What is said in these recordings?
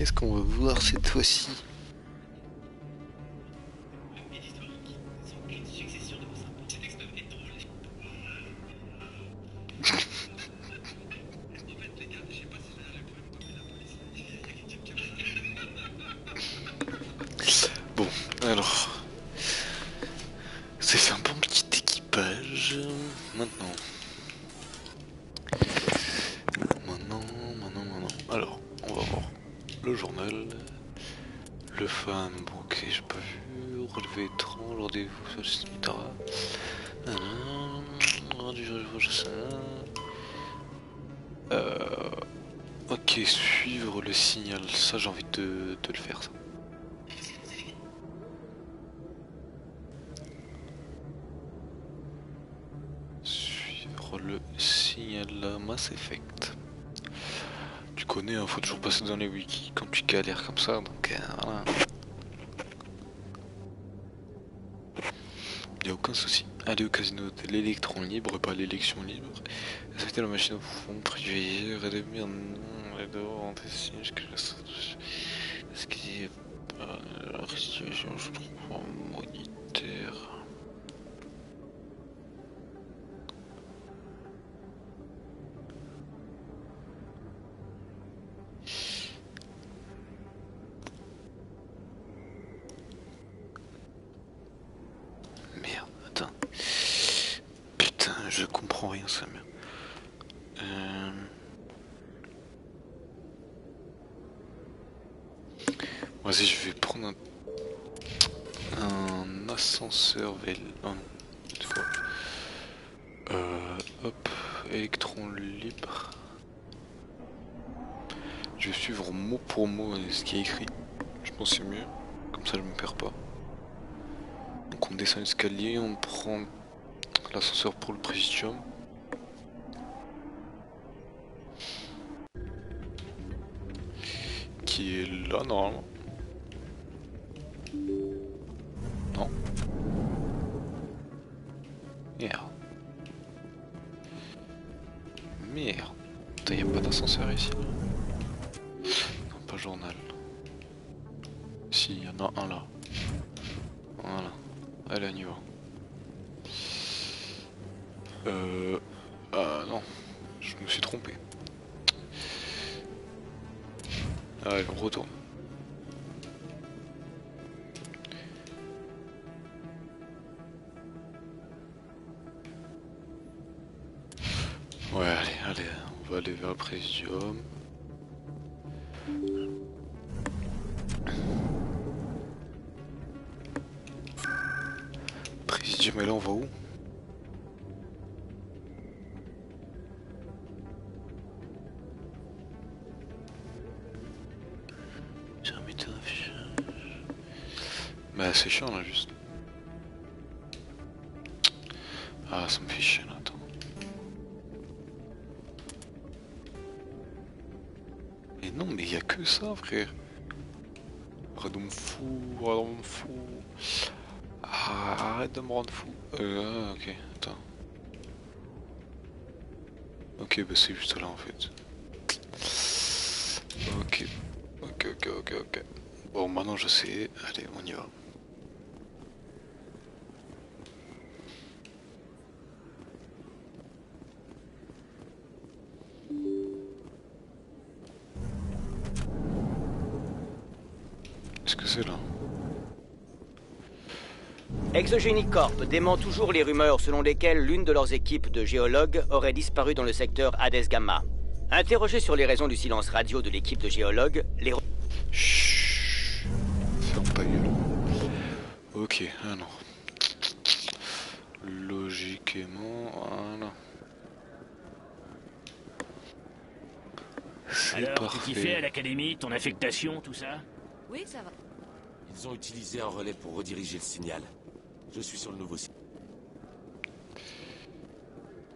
Qu'est-ce qu'on va voir cette fois-ci? Bon, alors, c'est fait un bon petit équipage. Maintenant. Alors, on va voir le journal. Le fan, bon ok, j'ai pas vu. Relevé étrange, rendez-vous sur le site Mitara. Ok, suivre le signal, ça j'ai envie de le faire ça. Suivre le signal Mass Effect. Tu connais, hein, faut toujours passer dans les wikis quand tu galères comme ça, donc voilà. Y a aucun souci. Aller au casino de l'électron libre, pas l'élection libre. Respecter la machine au fond, privilégier, réduire non, les dehors, en dessin, jusqu'à la sauce. Est-ce qu'il y a pas la restitution, je trouve, en monétaire. Merde, attends. Putain, je comprends rien, ça, merde. Vas-y, je vais prendre un ascenseur c'est quoi? Hop, électron libre. Je vais suivre mot pour mot ce qui est écrit. Je pense que c'est mieux. Comme ça, je me perds pas. Donc, on descend l'escalier, on prend l'ascenseur pour le Presidium. Qui est là, normalement. Non. Merde. Merde. Putain, y'a pas d'ascenseur ici. Non, pas journal. Si, il y en a un là. Voilà. Allez, on y va. Ah non. Je me suis trompé. Allez, on retourne. Ouais, allez, on va aller vers le Presidium. Presidium, et là on va où? J'ai un météo d'affichage. Bah c'est chiant là juste. Ah ça me fait chier là, attends. Mais non mais y a que ça frère. Arrête de me fou. Ah, arrête de me rendre fou. Ok, attends. Ok, bah c'est juste là en fait. Ok. Bon, maintenant je sais. Allez, on y va. Est-ce que c'est là? Exogenic Corp dément toujours les rumeurs selon lesquelles l'une de leurs équipes de géologues aurait disparu dans le secteur Hades Gamma. Interrogé sur les raisons du silence radio de l'équipe de géologues, les... Chut. Ferme ta gueule. Ok, ah non. Logiquement, voilà. C'est Alors, parfait. tu kiffais à l'académie, ton affectation, tout ça? Oui, ça va. Ils ont utilisé un relais pour rediriger le signal. Je suis sur le nouveau site.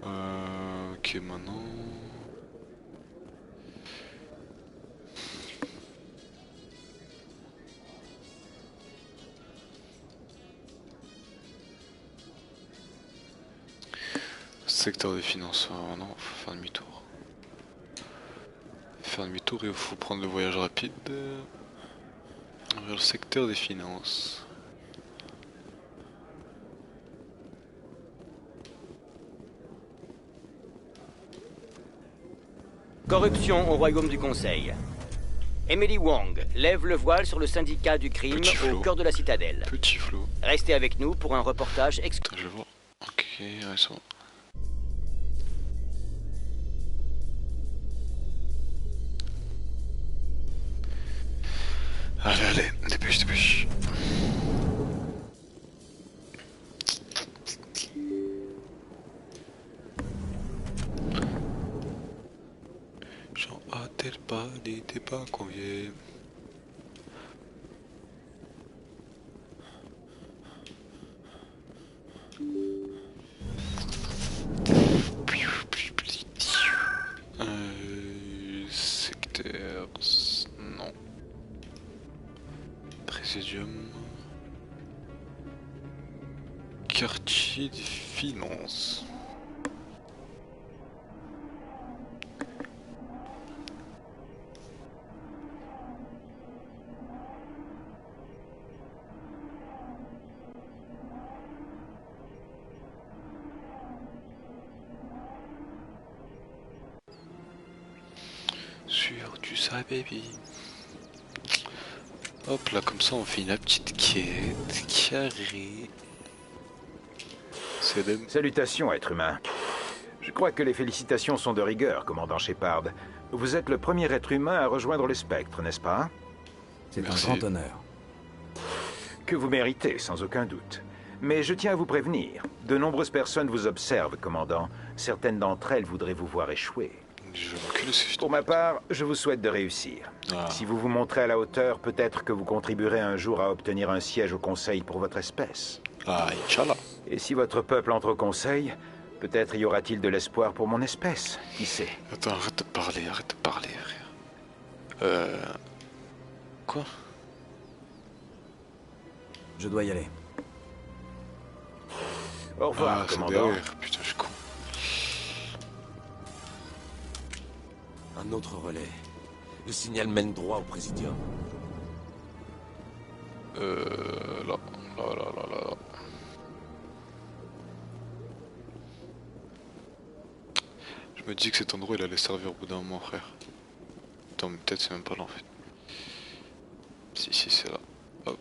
Ok, maintenant... Secteur des finances, non, faut faire demi-tour. faire demi-tour et il faut prendre le voyage rapide vers le secteur des finances. Corruption au royaume du Conseil. Emily Wong lève le voile sur le syndicat du crime au cœur de la citadelle. Petit flot. Restez avec nous pour un reportage exclusif. Je vois. Ok, ouais, ça va. Allez, allez, dépêche, dépêche. Jean a-t-elle pas n'était pas convié. Secteur... non. Présidium. Quartier des finances. Sur du ça baby. Hop là, comme ça on fait une petite quête carrée. Salutations, être humain. Je crois que les félicitations sont de rigueur, commandant Shepard. Vous êtes le premier être humain à rejoindre le spectre, n'est-ce pas? C'est un grand honneur. Que vous méritez, sans aucun doute. Mais je tiens à vous prévenir. De nombreuses personnes vous observent, commandant. Certaines d'entre elles voudraient vous voir échouer. Pour ma part, je vous souhaite de réussir. Si vous vous montrez à la hauteur, peut-être que vous contribuerez un jour à obtenir un siège au Conseil pour votre espèce. Ah, Inch'Allah. Et si votre peuple entre au Conseil, peut-être y aura-t-il de l'espoir pour mon espèce. Qui sait? Attends, arrête de parler, frère. Quoi? Je dois y aller. Au revoir, commandant. Putain, je suis con. Un autre relais. Le signal mène droit au Présidium. Là. Je me dis que cet endroit il allait servir au bout d'un moment, frère. Attends, mais peut-être c'est même pas là en fait. Si, c'est là. Hop.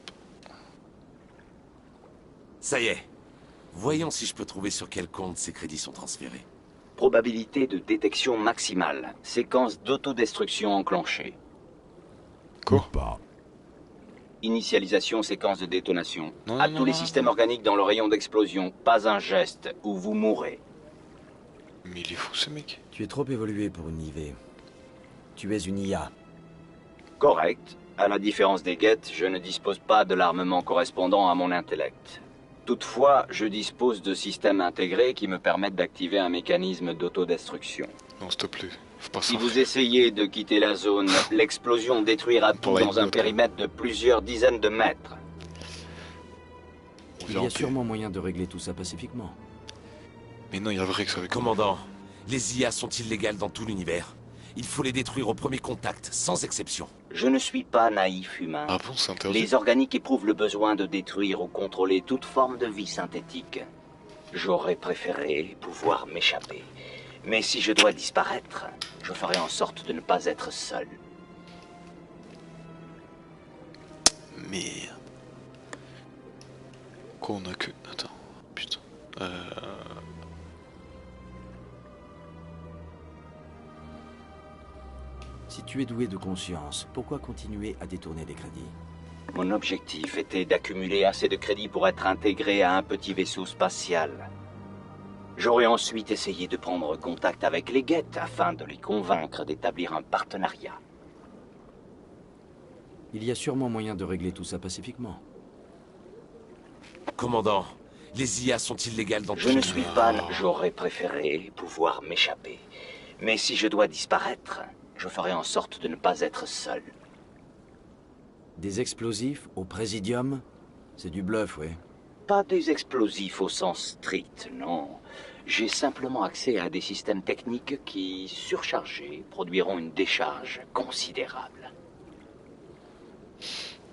Ça y est. Voyons si je peux trouver sur quel compte ces crédits sont transférés. Probabilité de détection maximale. Séquence d'autodestruction enclenchée. Quoi? Initialisation séquence de détonation. Non, À non, tous non, les non. systèmes organiques dans le rayon d'explosion. Pas un geste ou vous mourrez. Mais il est fou ce mec. Tu es trop évolué pour une IV. Tu es une IA. Correct. À la différence des guettes, je ne dispose pas de l'armement correspondant à mon intellect. Toutefois, je dispose de systèmes intégrés qui me permettent d'activer un mécanisme d'autodestruction. Non, s'il te plaît. Faut pas Si ça. vous essayez de quitter la zone, l'explosion détruira tout Pour la dans un note. périmètre de plusieurs dizaines de mètres. On Il vient y en a paix. sûrement moyen de régler tout ça pacifiquement. Mais non, il y a vrai que ça avec Commandant, les IA sont illégales dans tout l'univers. Il faut les détruire au premier contact, sans exception. Je ne suis pas naïf humain. Ah bon, c'est interdit? Les organiques éprouvent le besoin de détruire ou contrôler toute forme de vie synthétique. J'aurais préféré pouvoir m'échapper. Mais si je dois disparaître, je ferai en sorte de ne pas être seul. Merde. Quoi, on a que... Attends. Putain. Si tu es doué de conscience, pourquoi continuer à détourner des crédits? Mon objectif était d'accumuler assez de crédits pour être intégré à un petit vaisseau spatial. J'aurais ensuite essayé de prendre contact avec les guettes afin de les convaincre d'établir un partenariat. Il y a sûrement moyen de régler tout ça pacifiquement. Commandant, les IA sont illégales dans tout Je ne l'univers. suis pas... J'aurais préféré pouvoir m'échapper. Mais si je dois disparaître, je ferai en sorte de ne pas être seul. Des explosifs au Présidium? C'est du bluff, ouais. Pas des explosifs au sens strict, non. J'ai simplement accès à des systèmes techniques qui, surchargés, produiront une décharge considérable.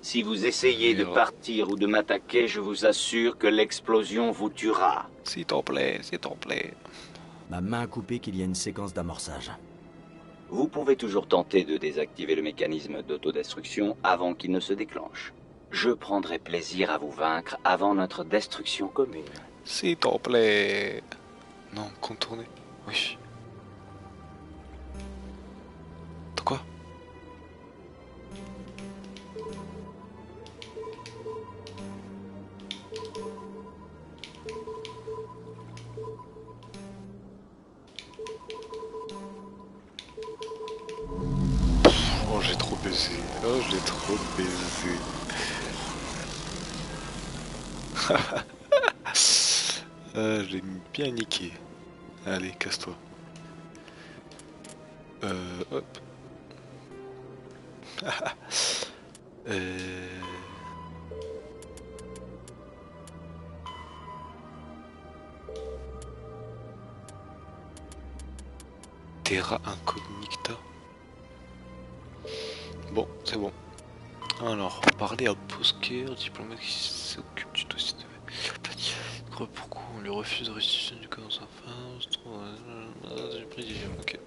Si vous essayez de partir ou de m'attaquer, je vous assure que l'explosion vous tuera. S'il t'en plaît, s'il t'en plaît. Ma main a coupé qu'il y a une séquence d'amorçage. Vous pouvez toujours tenter de désactiver le mécanisme d'autodestruction avant qu'il ne se déclenche. Je prendrai plaisir à vous vaincre avant notre destruction commune. S'il t'en plaît. Non, contourner. Oui. De quoi? Oh, j'ai trop baisé. Oh, j'ai trop baisé. Je l'ai bien niqué. Allez, casse-toi. Hop. Terra incognita. Bon, c'est bon. Alors, parler à Bosker, diplomate qui s'occupe du dossier de... Pourquoi on lui refuse de restitution du corps dans sa fin? J'ai pris, ok.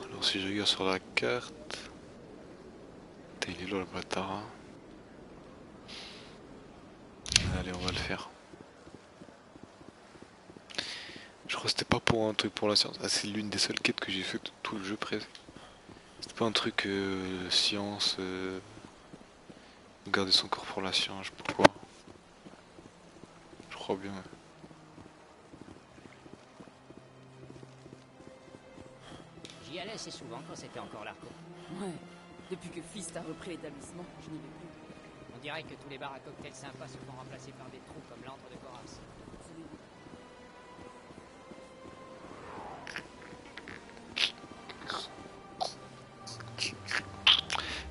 Alors si je regarde sur la carte... Putain, il est là le bâtard. Allez, on va le faire. Je crois que c'était pas pour un truc pour la science. Ah, c'est l'une des seules quêtes que j'ai fait de tout le jeu presque. C'était pas un truc science... Garder son corps pour la science, je sais pas quoi. Je crois bien. J'y allais assez souvent quand c'était encore l'Arco. Ouais, depuis que Fist a repris l'établissement, je n'y vais plus. On dirait que tous les bars à cocktails sympas se font remplacer par des trous comme l'antre de Coras.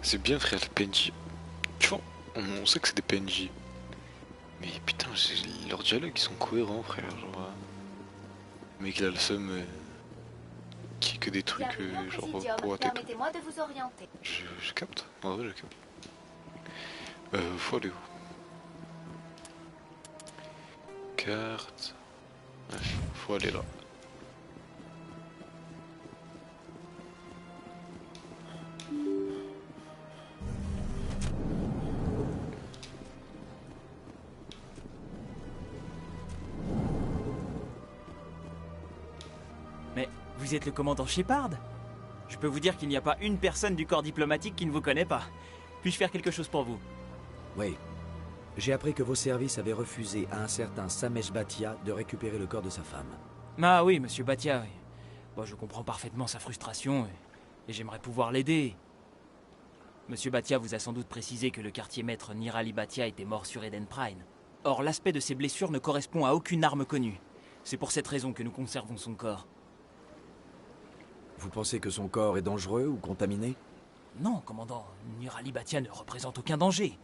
C'est bien frère, les PNJ. Tu vois, on sait que c'est des PNJ. Mais putain, leurs dialogues ils sont cohérents frère. Genre, le mec il a le seum qui est que des trucs genre pour permettez-moi de vous orienter. Je capte, en vrai je capte. Faut aller où? Carte. Ouais, faut aller là. Vous êtes le commandant Shepard? Je peux vous dire qu'il n'y a pas une personne du corps diplomatique qui ne vous connaît pas. Puis-je faire quelque chose pour vous? Oui. J'ai appris que vos services avaient refusé à un certain Samesh Bhatia de récupérer le corps de sa femme. Ah oui, monsieur Bhatia, oui. Bon, je comprends parfaitement sa frustration et j'aimerais pouvoir l'aider. Monsieur Bhatia vous a sans doute précisé que le quartier maître Nirali Bhatia était mort sur Eden Prime. Or, l'aspect de ses blessures ne correspond à aucune arme connue. C'est pour cette raison que nous conservons son corps. Vous pensez que son corps est dangereux ou contaminé? Non, commandant. Nirali Bhatia ne représente aucun danger.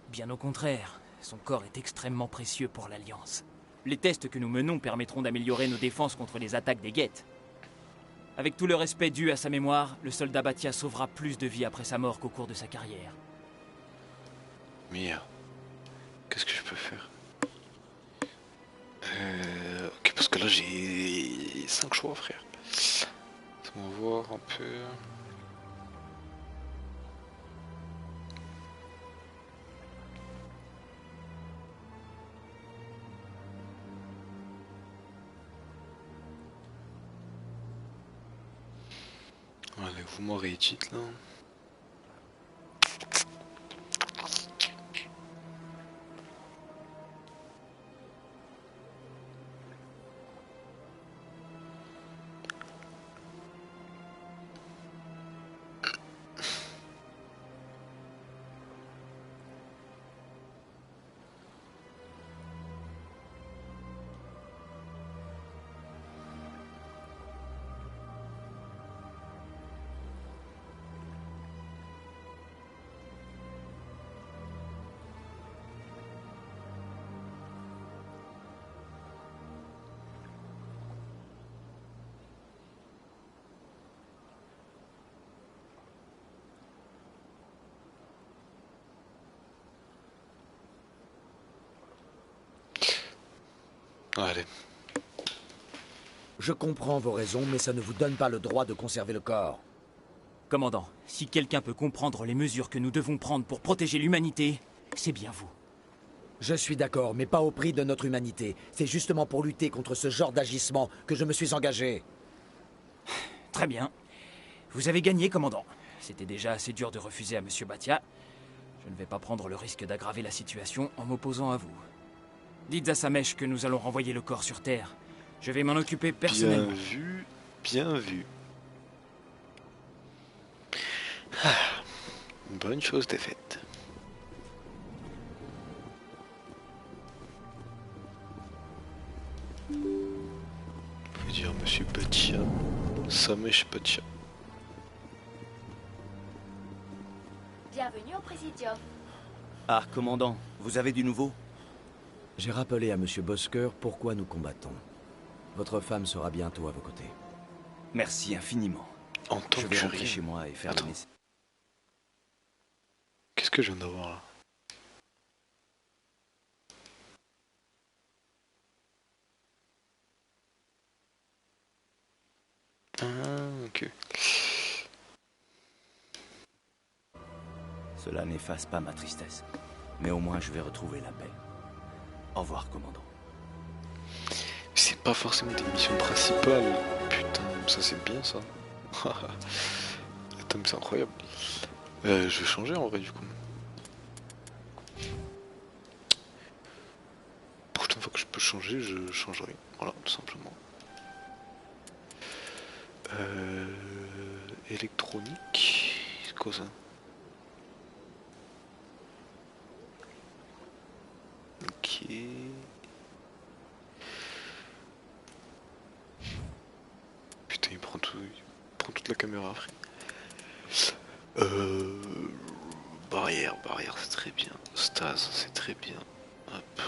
Bien au contraire, son corps est extrêmement précieux pour l'Alliance. Les tests que nous menons permettront d'améliorer nos défenses contre les attaques des Geth. Avec tout le respect dû à sa mémoire, le soldat Bhatia sauvera plus de vies après sa mort qu'au cours de sa carrière. Merde. Qu'est-ce que je peux faire? Ok, parce que là j'ai 5 choix, frère. On va voir un peu. Allez, vous m'aurez dit là. Allez. Je comprends vos raisons, mais ça ne vous donne pas le droit de conserver le corps. Commandant, si quelqu'un peut comprendre les mesures que nous devons prendre pour protéger l'humanité, c'est bien vous. Je suis d'accord, mais pas au prix de notre humanité. C'est justement pour lutter contre ce genre d'agissement que je me suis engagé. Très bien. Vous avez gagné, commandant. C'était déjà assez dur de refuser à Monsieur Bhatia. Je ne vais pas prendre le risque d'aggraver la situation en m'opposant à vous. Dites à Samesh que nous allons renvoyer le corps sur Terre. Je vais m'en occuper personnellement. Bien vu, bien vu. Ah, une bonne chose est faite. Faut dire Monsieur Bhatia, Samesh Bhatia. Bienvenue au Présidium. Ah, commandant, vous avez du nouveau? J'ai rappelé à Monsieur Bosker pourquoi nous combattons. Votre femme sera bientôt à vos côtés. Merci infiniment. En tant je que vais rentrer rien. chez moi et faire Attends. le nécessaire. Qu'est-ce que je viens d'avoir là? Ah, ok. Cela n'efface pas ma tristesse. Mais au moins je vais retrouver la paix. Au revoir, commandant. C'est pas forcément des missions principales. Putain, ça c'est bien ça. Attends, mais c'est incroyable. Je vais changer en vrai du coup. Prochaine fois que je peux changer, je changerai. Voilà, tout simplement. Électronique. C'est quoi ça? Ok. Putain, il prend toute la caméra après. Barrière, c'est très bien. Stase, c'est très bien. Hop.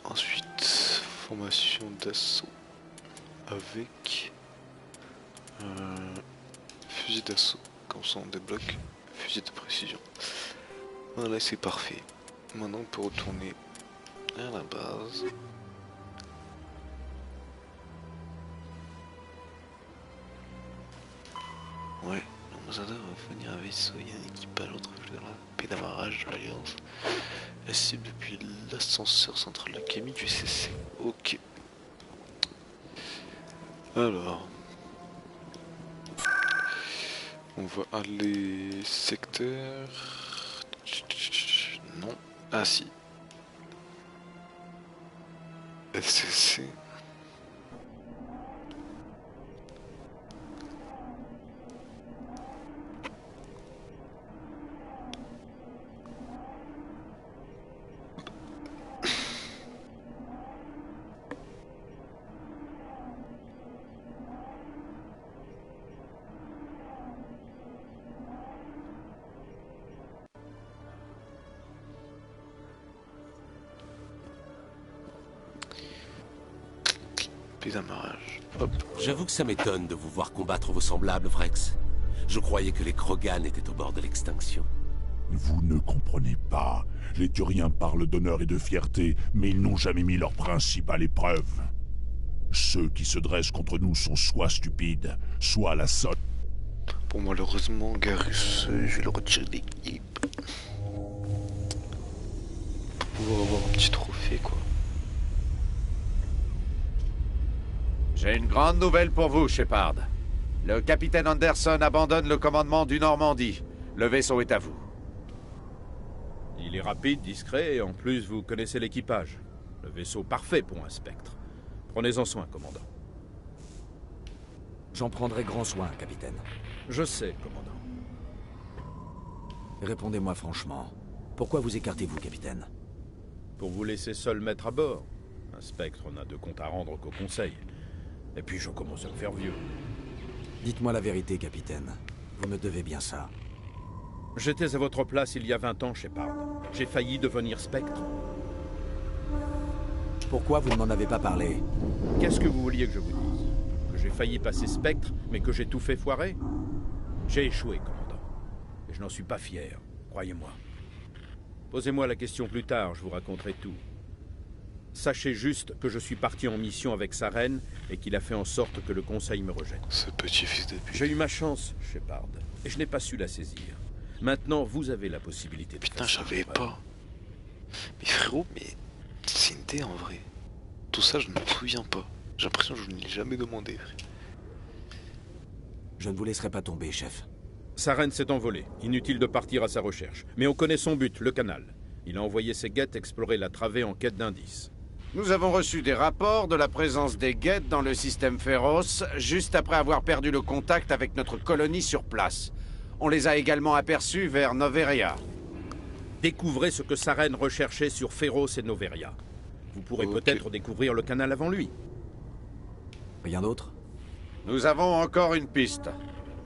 Ensuite, formation d'assaut avec fusil d'assaut. Comme ça on débloque fusil de précision. Voilà, c'est parfait. Maintenant on peut retourner à la base. Ouais, l'ambassadeur va venir à vaisseau, il y a un équipage entrevu dans la paix d'amarrage de l'Alliance. La cible depuis l'ascenseur central de la Camille du CC. Ok. Alors. On va aller secteur. Non. Ah si. SCC. D'amarrage. Hop. J'avoue que ça m'étonne de vous voir combattre vos semblables, Vrex. Je croyais que les Krogan étaient au bord de l'extinction. Vous ne comprenez pas. Les Turiens parlent d'honneur et de fierté, mais ils n'ont jamais mis leurs principes à l'épreuve. Ceux qui se dressent contre nous sont soit stupides, soit la sotte. Bon, malheureusement, Garrus, je vais le retirer de l'équipe. Pour pouvoir avoir un petit trophée, quoi. J'ai une grande nouvelle pour vous, Shepard. Le capitaine Anderson abandonne le commandement du Normandie. Le vaisseau est à vous. Il est rapide, discret, et en plus, vous connaissez l'équipage. Le vaisseau parfait pour un spectre. Prenez-en soin, commandant. J'en prendrai grand soin, capitaine. Je sais, commandant. Répondez-moi franchement. Pourquoi vous écartez-vous, capitaine? Pour vous laisser seul mettre à bord. Un spectre n'a de compte à rendre qu'au conseil. Et puis je commence à me faire vieux. Dites-moi la vérité, capitaine. Vous me devez bien ça. J'étais à votre place il y a 20 ans, Shepard. J'ai failli devenir spectre. Pourquoi vous ne m'en avez pas parlé? Qu'est-ce que vous vouliez que je vous dise? Que j'ai failli passer spectre, mais que j'ai tout fait foirer? J'ai échoué, commandant. Et je n'en suis pas fier, croyez-moi. Posez-moi la question plus tard, je vous raconterai tout. Sachez juste que je suis parti en mission avec Saren et qu'il a fait en sorte que le Conseil me rejette. Ce petit fils de pute. J'ai eu ma chance, Shepard, et je n'ai pas su la saisir. Maintenant, vous avez la possibilité de... Putain, je savais pas. Mais frérot, mais c'est une idée en vrai. Tout ça, je ne me souviens pas. J'ai l'impression que je ne l'ai jamais demandé, frère. Je ne vous laisserai pas tomber, chef. Saren s'est envolé. Inutile de partir à sa recherche. Mais on connaît son but, le canal. Il a envoyé ses guettes explorer la travée en quête d'indices. Nous avons reçu des rapports de la présence des guettes dans le système Féroce, juste après avoir perdu le contact avec notre colonie sur place. On les a également aperçus vers Noveria. Découvrez ce que Saren recherchait sur Féroce et Noveria. Vous pourrez peut-être découvrir le canal avant lui. Rien d'autre? Nous avons encore une piste.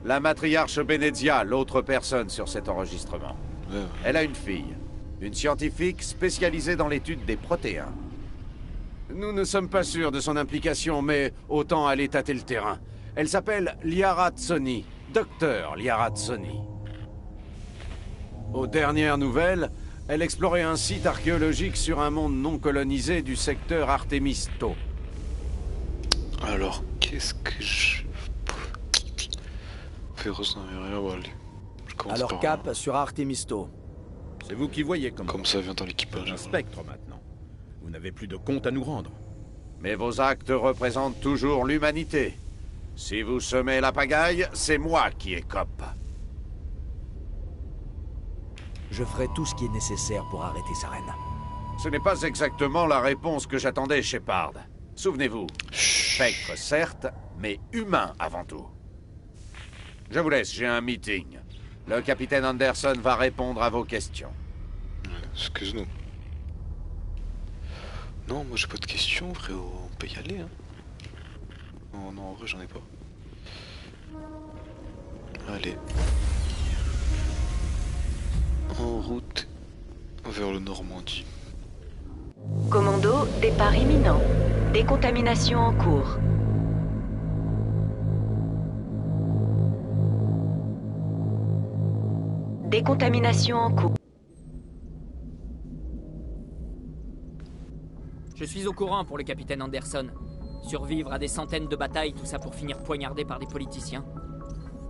La matriarche Benezia, l'autre personne sur cet enregistrement. Elle a une fille. Une scientifique spécialisée dans l'étude des protéins. Nous ne sommes pas sûrs de son implication, mais autant aller tâter le terrain. Elle s'appelle Liara Tsoni, docteur Liara Tsoni. Aux dernières nouvelles, elle explorait un site archéologique sur un monde non colonisé du secteur Artemisto. Alors, qu'est-ce que je... Féroce n'avait rien à aller. Alors cap sur Artemisto. C'est vous qui voyez comment. Comme ça vient dans l'équipage. Un spectre maintenant. Vous n'avez plus de compte à nous rendre. Mais vos actes représentent toujours l'humanité. Si vous semez la pagaille, c'est moi qui écope. Je ferai tout ce qui est nécessaire pour arrêter Saren. Ce n'est pas exactement la réponse que j'attendais, Shepard. Souvenez-vous, spectre certes, mais humain avant tout. Je vous laisse, j'ai un meeting. Le capitaine Anderson va répondre à vos questions. Excuse-nous. Non, moi j'ai pas de questions, frérot. On peut y aller, hein. Non, non, en vrai, j'en ai pas. Allez. En route vers le Normandie. Commando, départ imminent. Décontamination en cours. Décontamination en cours. Je suis au courant pour le capitaine Anderson. Survivre à des centaines de batailles, tout ça pour finir poignardé par des politiciens.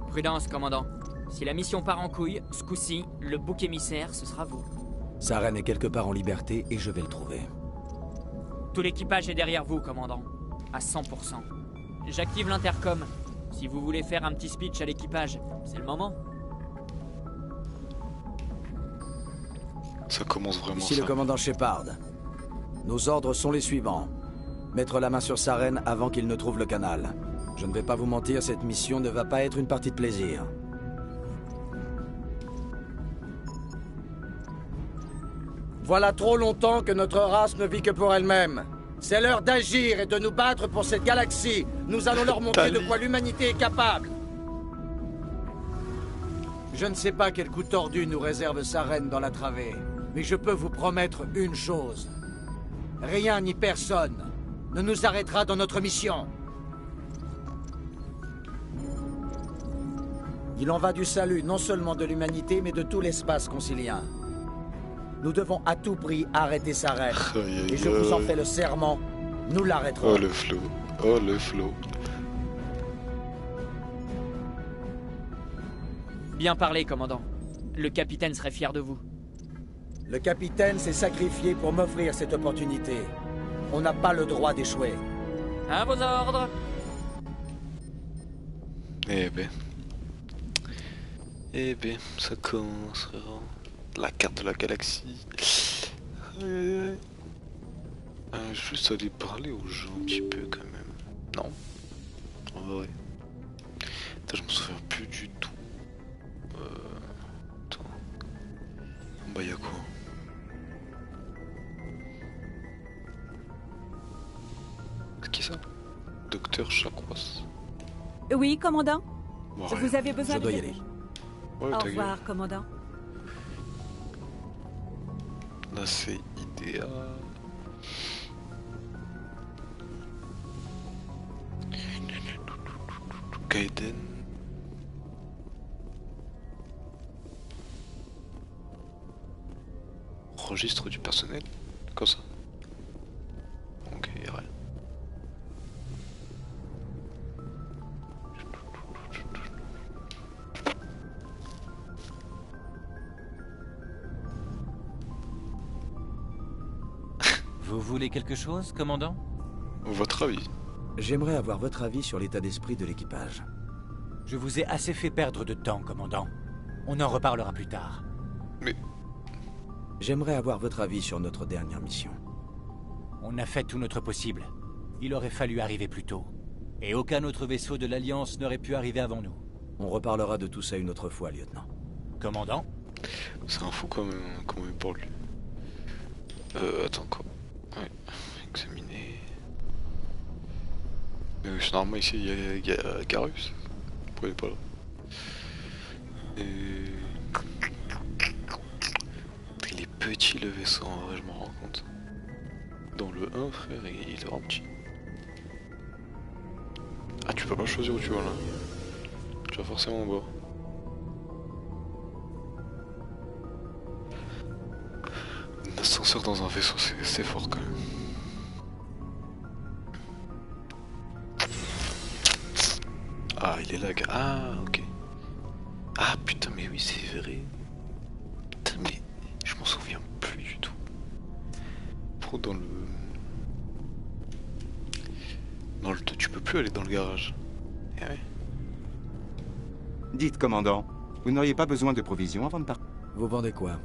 Prudence, commandant. Si la mission part en couille, ce coup-ci, le bouc émissaire, ce sera vous. Saren est quelque part en liberté et je vais le trouver. Tout l'équipage est derrière vous, commandant. À 100%. J'active l'intercom. Si vous voulez faire un petit speech à l'équipage, c'est le moment. Ça commence vraiment. Ici le commandant Shepard. Nos ordres sont les suivants. Mettre la main sur Saren avant qu'il ne trouve le canal. Je ne vais pas vous mentir, cette mission ne va pas être une partie de plaisir. Voilà trop longtemps que notre race ne vit que pour elle-même. C'est l'heure d'agir et de nous battre pour cette galaxie. Nous allons leur montrer de quoi l'humanité est capable. Je ne sais pas quel coup tordu nous réserve Saren dans la travée, mais je peux vous promettre une chose. Rien ni personne ne nous arrêtera dans notre mission. Il en va du salut non seulement de l'humanité, mais de tout l'espace concilien. Nous devons à tout prix arrêter Saren. Et je vous en fais le serment, nous l'arrêterons. Oh le flow, oh le flow. Bien parlé, commandant. Le capitaine serait fier de vous. Le capitaine s'est sacrifié pour m'offrir cette opportunité. On n'a pas le droit d'échouer. À vos ordres. Eh ben, ça commence. La carte de la galaxie. Juste aller parler aux gens un petit peu quand même. Non. En vrai. Attends, je me souviens plus du tout. Attends. En bas y'a quoi? C'est qui ça? Docteur Chakwas. Oui, commandant. Bon, vous avez besoin Je de... dois y aller. Ouais, Au revoir, commandant. Là c'est idéal. Gaiden. Registre du personnel. Comme ça. Vous voulez quelque chose, commandant? Votre avis? J'aimerais avoir votre avis sur l'état d'esprit de l'équipage. Je vous ai assez fait perdre de temps, commandant. On en reparlera plus tard. Mais... J'aimerais avoir votre avis sur notre dernière mission. On a fait tout notre possible. Il aurait fallu arriver plus tôt. Et aucun autre vaisseau de l'Alliance n'aurait pu arriver avant nous. On reparlera de tout ça une autre fois, lieutenant. Commandant? C'est un fou quand même pour lui. Attends quoi? Ouais, examiner... c'est normal ici, il y a Garus. Pourquoi il est pas là? Il est petit le vaisseau, en vrai, je m'en rends compte. Dans le 1, frère, il est vraiment petit. Ah, tu peux pas choisir où tu vas là. Tu vas forcément en bas. Un ascenseur dans un vaisseau, c'est fort quand même. Ah, il est là, gars. Ah, ok. Ah, putain, mais oui, c'est vrai. Putain, mais je m'en souviens plus du tout. Pro dans le 2, tu peux plus aller dans le garage. Eh ouais. Dites, commandant, vous n'auriez pas besoin de provisions avant de partir? Vous vendez quoi?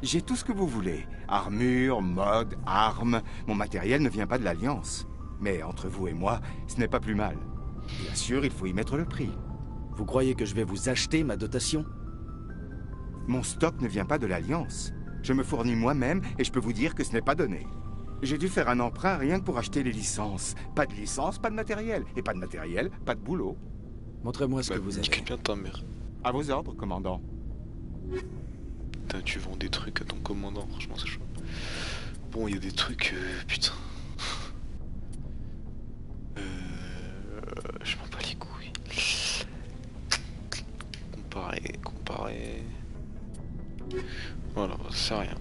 J'ai tout ce que vous voulez. Armure, mode, armes. Mon matériel ne vient pas de l'Alliance. Mais entre vous et moi, ce n'est pas plus mal. Bien sûr, il faut y mettre le prix. Vous croyez que je vais vous acheter ma dotation? Mon stock ne vient pas de l'Alliance. Je me fournis moi-même et je peux vous dire que ce n'est pas donné. J'ai dû faire un emprunt rien que pour acheter les licences. Pas de licence, pas de matériel. Et pas de matériel, pas de boulot. Montrez-moi ce que vous avez. Bien ta mère. À vos ordres, commandant. Putain, tu vends des trucs à ton commandant, franchement c'est chaud. Bon, il y a des trucs... putain... je m'en bats les couilles. Comparer... Voilà, c'est rien.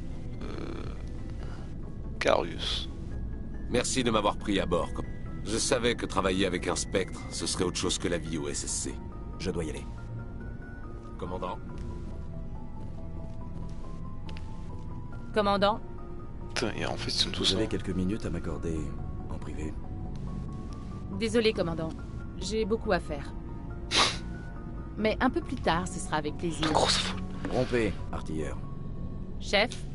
Carius. Merci de m'avoir pris à bord. Je savais que travailler avec un spectre, ce serait autre chose que la vie au SSC. Je dois y aller. Commandant? Commandant? Putain, et en fait, ils sont tous... Vous avez quelques minutes à m'accorder en privé? Désolé, commandant. J'ai beaucoup à faire. Mais un peu plus tard, ce sera avec plaisir. Grosse foule. Rompez, artilleur. Chef?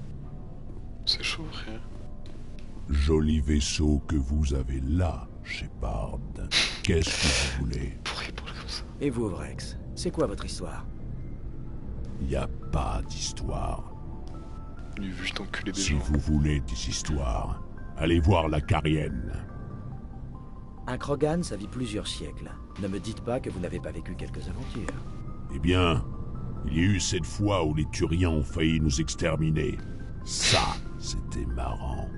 C'est chaud, frère. Joli vaisseau que vous avez là, Shepard. Qu'est-ce que vous voulez? Et vous, Vrex, c'est quoi votre histoire? Y a pas d'histoire. Si vous voulez des histoires, allez voir la Carienne. Un Krogan, ça vit plusieurs siècles. Ne me dites pas que vous n'avez pas vécu quelques aventures. Eh bien, il y a eu cette fois où les Turiens ont failli nous exterminer. Ça, c'était marrant.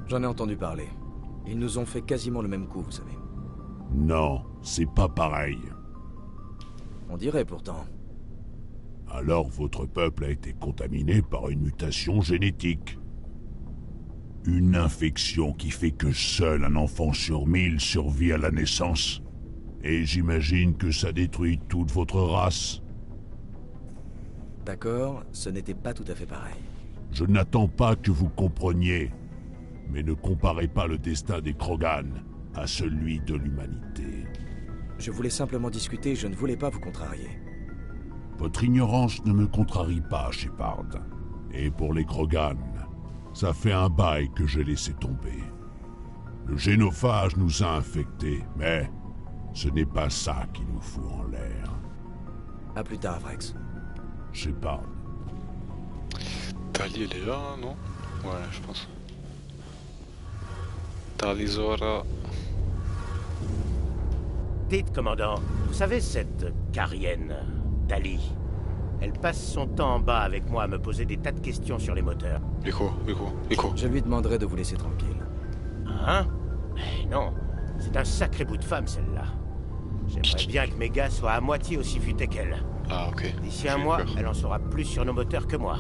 J'en ai entendu parler. Ils nous ont fait quasiment le même coup, vous savez. Non, c'est pas pareil. On dirait pourtant. Alors votre peuple a été contaminé par une mutation génétique. Une infection qui fait que seul un enfant sur 1000 survit à la naissance. Et j'imagine que ça détruit toute votre race. D'accord, ce n'était pas tout à fait pareil. Je n'attends pas que vous compreniez. Mais ne comparez pas le destin des Krogan à celui de l'humanité. Je voulais simplement discuter, je ne voulais pas vous contrarier. Votre ignorance ne me contrarie pas, Shepard. Et pour les Krogan, ça fait un bail que j'ai laissé tomber. Le génophage nous a infectés, mais ce n'est pas ça qui nous fout en l'air. À plus tard, Vrex. Shepard. Tali, elle est là, non? Ouais, je pense. Talizora. Dites, commandant, vous savez cette Carienne, Tali, elle passe son temps en bas avec moi à me poser des tas de questions sur les moteurs. Et quoi? Je lui demanderai de vous laisser tranquille. Hein? Mais non, c'est un sacré bout de femme, celle-là. J'aimerais bien que mes gars soient à moitié aussi futés qu'elle. Ah, ok. D'ici un mois, elle en saura plus sur nos moteurs que moi.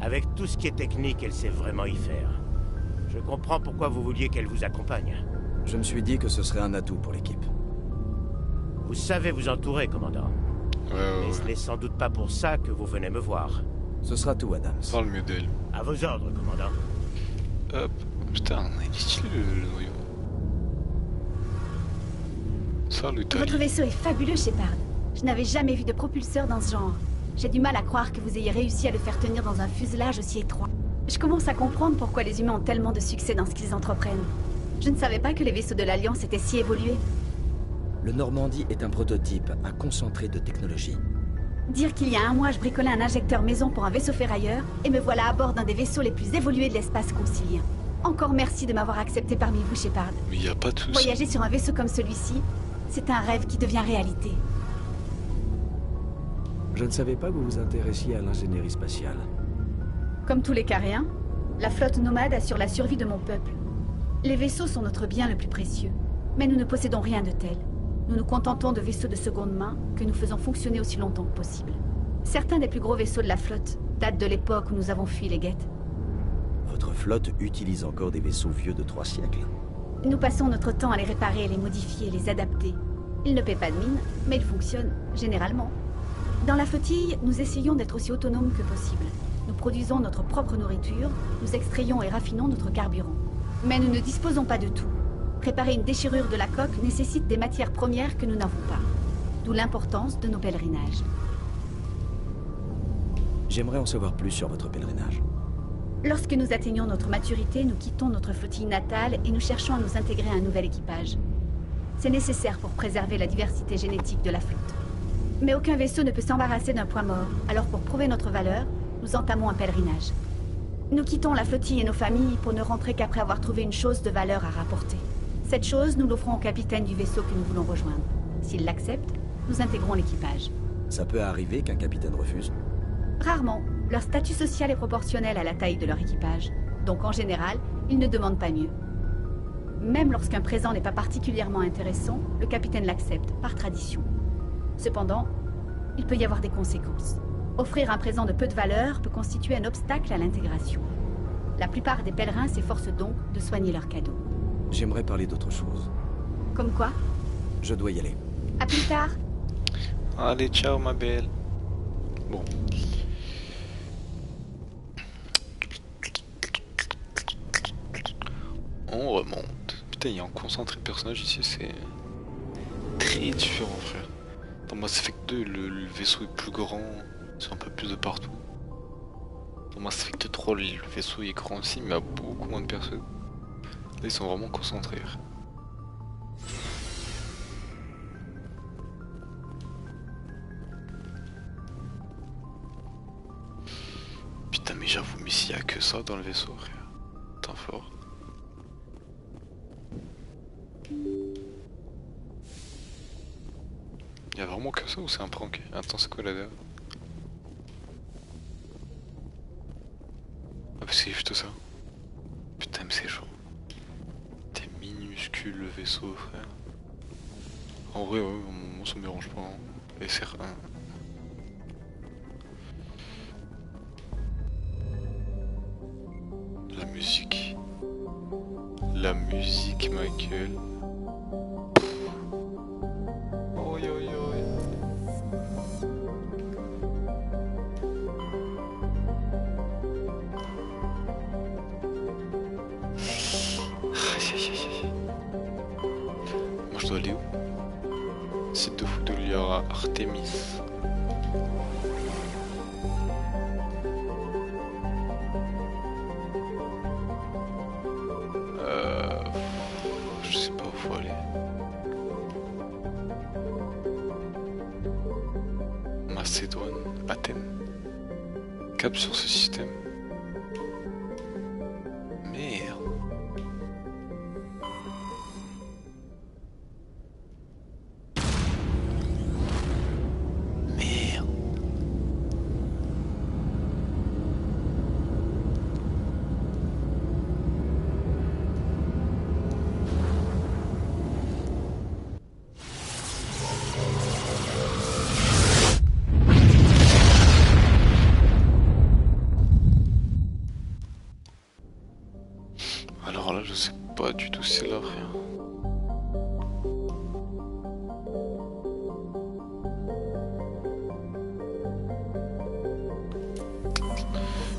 Avec tout ce qui est technique, elle sait vraiment y faire. Je comprends pourquoi vous vouliez qu'elle vous accompagne. Je me suis dit que ce serait un atout pour l'équipe. Vous savez vous entourer, commandant. Mais ce n'est sans doute pas pour ça que vous venez me voir. Ce sera tout, Adams. Parle mieux d'elle. À vos ordres, commandant. Hop. Putain, il est stylé le noyau. Salut Tali. Votre vaisseau est fabuleux, Shepard. Je n'avais jamais vu de propulseur dans ce genre. J'ai du mal à croire que vous ayez réussi à le faire tenir dans un fuselage aussi étroit. Je commence à comprendre pourquoi les humains ont tellement de succès dans ce qu'ils entreprennent. Je ne savais pas que les vaisseaux de l'Alliance étaient si évolués. Le Normandie est un prototype, un concentré de technologie. Dire qu'il y a un mois, je bricolais un injecteur maison pour un vaisseau ferrailleur, et me voilà à bord d'un des vaisseaux les plus évolués de l'espace concilien. Encore merci de m'avoir accepté parmi vous, Shepard. Mais y a pas de souci. Voyager sur un vaisseau comme celui-ci, c'est un rêve qui devient réalité. Je ne savais pas que vous vous intéressiez à l'ingénierie spatiale. Comme tous les Cariens, la flotte nomade assure la survie de mon peuple. Les vaisseaux sont notre bien le plus précieux, mais nous ne possédons rien de tel. Nous nous contentons de vaisseaux de seconde main que nous faisons fonctionner aussi longtemps que possible. Certains des plus gros vaisseaux de la flotte datent de l'époque où nous avons fui les Geth. Votre flotte utilise encore des vaisseaux vieux de 3 siècles. Nous passons notre temps à les réparer, les modifier, les adapter. Ils ne paient pas de mine, mais ils fonctionnent, généralement. Dans la flottille, nous essayons d'être aussi autonomes que possible. Nous produisons notre propre nourriture, nous extrayons et raffinons notre carburant. Mais nous ne disposons pas de tout. Préparer une déchirure de la coque nécessite des matières premières que nous n'avons pas. D'où l'importance de nos pèlerinages. J'aimerais en savoir plus sur votre pèlerinage. Lorsque nous atteignons notre maturité, nous quittons notre flottille natale et nous cherchons à nous intégrer à un nouvel équipage. C'est nécessaire pour préserver la diversité génétique de la flotte. Mais aucun vaisseau ne peut s'embarrasser d'un point mort, alors pour prouver notre valeur, nous entamons un pèlerinage. Nous quittons la flottille et nos familles pour ne rentrer qu'après avoir trouvé une chose de valeur à rapporter. Cette chose, nous l'offrons au capitaine du vaisseau que nous voulons rejoindre. S'il l'accepte, nous intégrons l'équipage. Ça peut arriver qu'un capitaine refuse? Rarement. Leur statut social est proportionnel à la taille de leur équipage. Donc en général, ils ne demandent pas mieux. Même lorsqu'un présent n'est pas particulièrement intéressant, le capitaine l'accepte, par tradition. Cependant, il peut y avoir des conséquences. Offrir un présent de peu de valeur peut constituer un obstacle à l'intégration. La plupart des pèlerins s'efforcent donc de soigner leurs cadeaux. J'aimerais parler d'autre chose. Comme quoi? Je dois y aller. À plus tard. Allez, ciao ma belle. Bon. On remonte. Putain, il y a un concentré de personnages ici, c'est très différent, frère. Dans Mass Effect 2, le vaisseau est plus grand, c'est un peu plus de partout. Dans Mass Effect 3, le vaisseau est grand aussi, mais il y a beaucoup moins de personnes. Là, ils sont vraiment concentrés. Putain, mais j'avoue, mais s'il y a que ça dans le vaisseau, frère. T'es fort. Y'a vraiment que ça ou c'est un prank? Attends, c'est quoi là derrière? Ah bah c'est juste ça. Putain mais c'est chaud. T'es minuscule le vaisseau frère. En vrai ouais, moi ça me dérange pas. Hein. SR1. La musique. La musique ma gueule. Moi je dois aller où? Site de Foudoliara Artemis. Je sais pas où faut aller. Macédoine, Athènes. Cap sur ce système. Merde. Merde. Alors là, je sais pas du tout si c'est là, frère.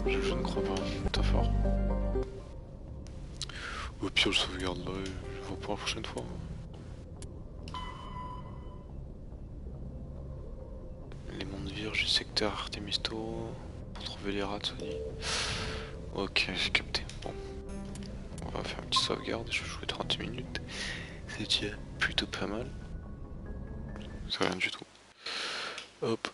Je ne crois pas, t'as fort. Au pire, je sauvegarde là et je vois pour la prochaine fois. Les mondes vierges du secteur Artemisto. Pour trouver les rats, ça dit. Ok, j'ai capté. Bon. On va faire une petite sauvegarde. Je vais jouer 30 minutes. C'est déjà plutôt pas mal. C'est rien du tout. Hop.